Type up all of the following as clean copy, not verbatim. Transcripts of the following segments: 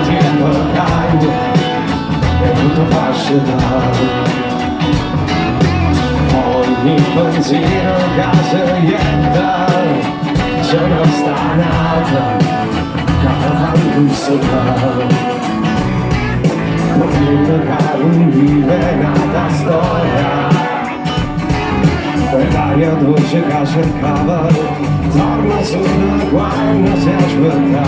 tempo caldo e tutto fascinato. Ogni pensiero che soggietta sono stanato cavallo in sopra. Potrebbe che non vive nata storia per l'aria dolce che cercava torna solo quando si aspetta.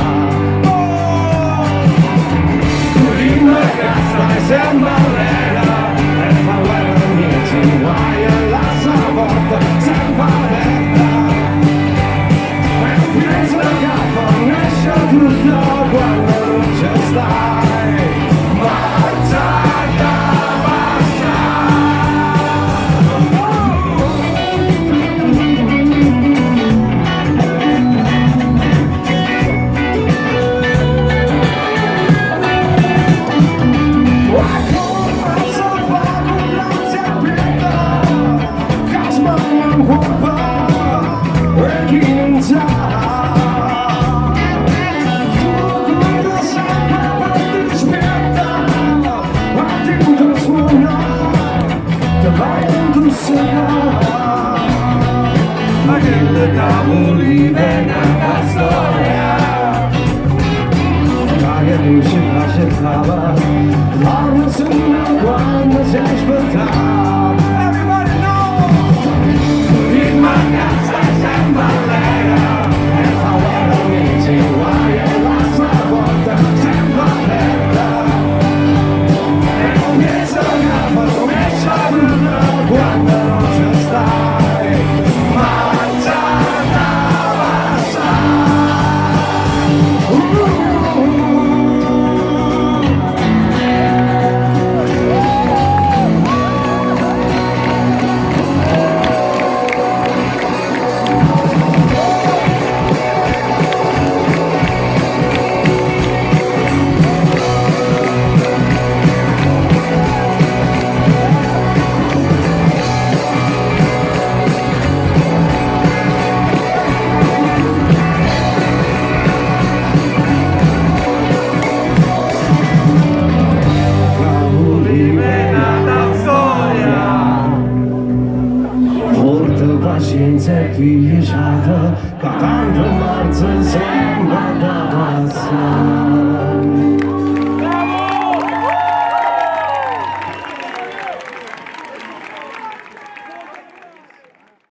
Prima che stai sempre vera e fa guerra niente guai e la sua porta sempre aperta e penso che fornisce tutto quando non ci stai. Cavoli venata storia l'aria dolce la cercava l'orma sembra quando si aspettava. Everybody knows prima che stai sempre all'era e fa guerra amici guai e la sua porta sempre aperta e non penso che fornisce tutto quando non ci stai. Pazienza e pigliata, che tanto marzo sembra da passare.